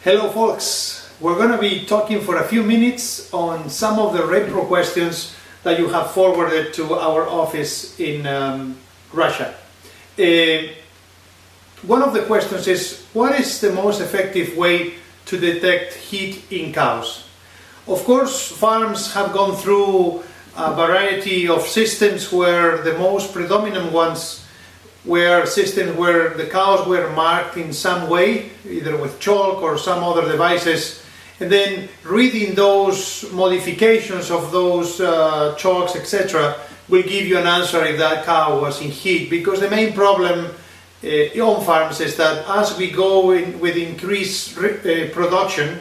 Hello folks, we're going to be talking for a few minutes on some of the repro questions that you have forwarded to our office in Russia. One of the questions is, what is the most effective way to detect heat in cows? Of course, farms have gone through a variety of systems where the most predominant ones were systems where the cows were marked in some way, either with chalk or some other devices, and then reading those modifications of those chalks, etc., will give you an answer if that cow was in heat. Because the main problem on farms is that as we go in with increased production,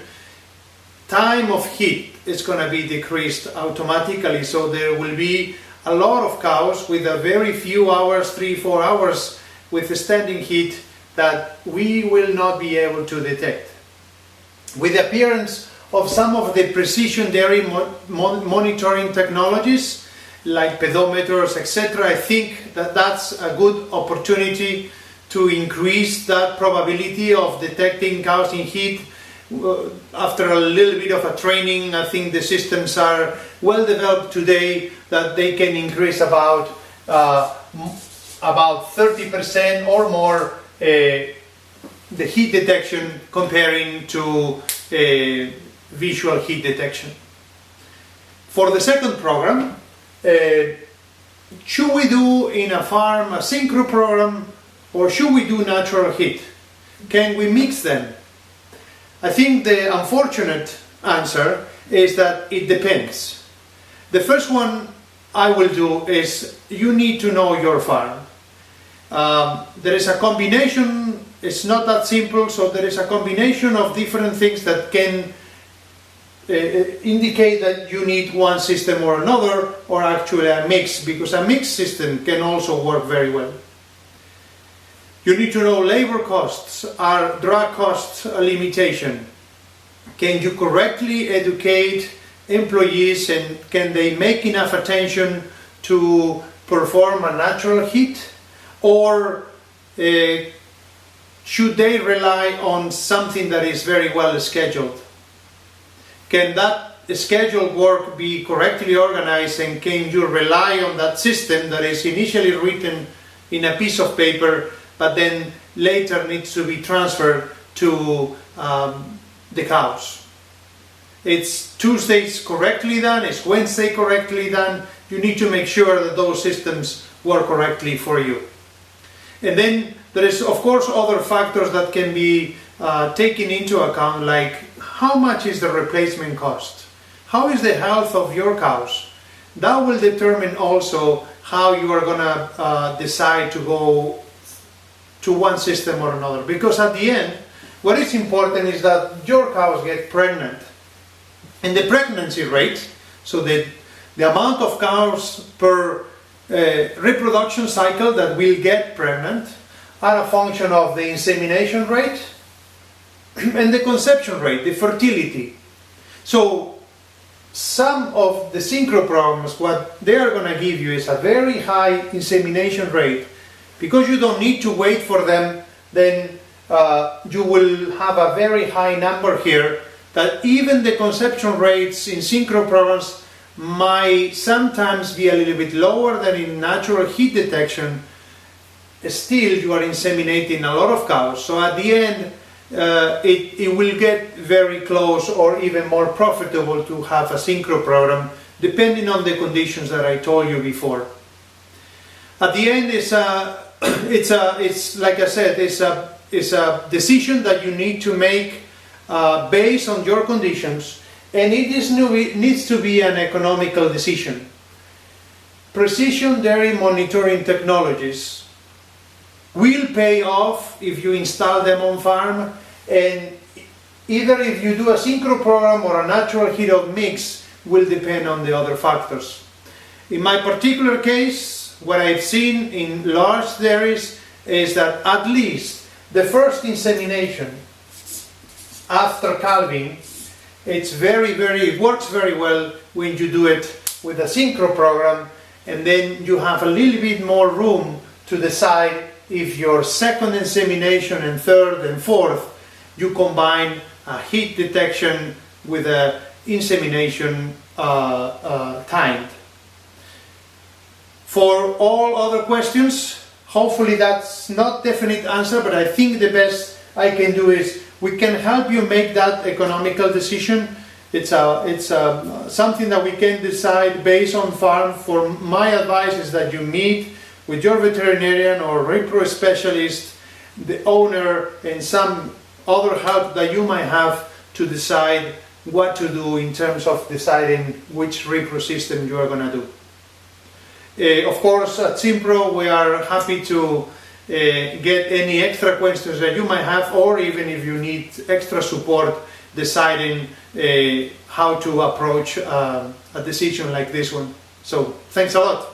time of heat is going to be decreased automatically, so there will be a lot of cows with a very few hours, 3-4 hours, with a standing heat that we will not be able to detect. With the appearance of some of the precision dairy monitoring technologies, like pedometers, etc., I think that that's a good opportunity to increase that probability of detecting cows in heat. After a little bit of a training, I think the systems are well developed today that they can increase about 30% or more the heat detection comparing to visual heat detection. For the second program, should we do in a farm a synchro program or should we do natural heat? Can we mix them? I think the unfortunate answer is that it depends. The first one I will do is you need to know your farm. There is a combination, it's not that simple, so there is a combination of different things that can indicate that you need one system or another, or actually a mix, because a mixed system can also work very well. You need to know labor costs. Are drug costs a limitation? Can you correctly educate employees and can they make enough attention to perform a natural heat? Or should they rely on something that is very well scheduled? Can that scheduled work be correctly organized, and can you rely on that system that is initially written in a piece of paper but then later needs to be transferred to the cows? It's Tuesdays correctly done, it's Wednesday correctly done. You need to make sure that those systems work correctly for you. And then there is of course other factors that can be taken into account, like how much is the replacement cost? How is the health of your cows? That will determine also how you are going to decide to go to one system or another, because at the end what is important is that your cows get pregnant, and the pregnancy rate, so the amount of cows per reproduction cycle that will get pregnant, are a function of the insemination rate and the conception rate, the fertility. So some of the synchro programs, what they are going to give you is a very high insemination rate. Because you don't need to wait for them, then you will have a very high number here, that even the conception rates in synchro programs might sometimes be a little bit lower than in natural heat detection. Still, you are inseminating a lot of cows. So at the end, it will get very close or even more profitable to have a synchro program, depending on the conditions that I told you before. At the end, it's like I said, it's a decision that you need to make based on your conditions, and it needs to be an economical decision. Precision dairy monitoring technologies will pay off if you install them on farm, and either if you do a synchro program or a natural heat of mix will depend on the other factors. In my particular case, what I've seen in large dairies is that at least the first insemination after calving, it works very well when you do it with a synchro program, and then you have a little bit more room to decide if your second insemination and third and fourth you combine heat detection with a insemination time. For all other questions, hopefully that's not definite answer, but I think the best I can do is we can help you make that economical decision. It's something that we can decide based on farm. For my advice is that you meet with your veterinarian or repro specialist, the owner, and some other help that you might have to decide what to do in terms of deciding which repro system you are going to do. Of course, at Simpro we are happy to get any extra questions that you might have, or even if you need extra support deciding how to approach a decision like this one. So thanks a lot.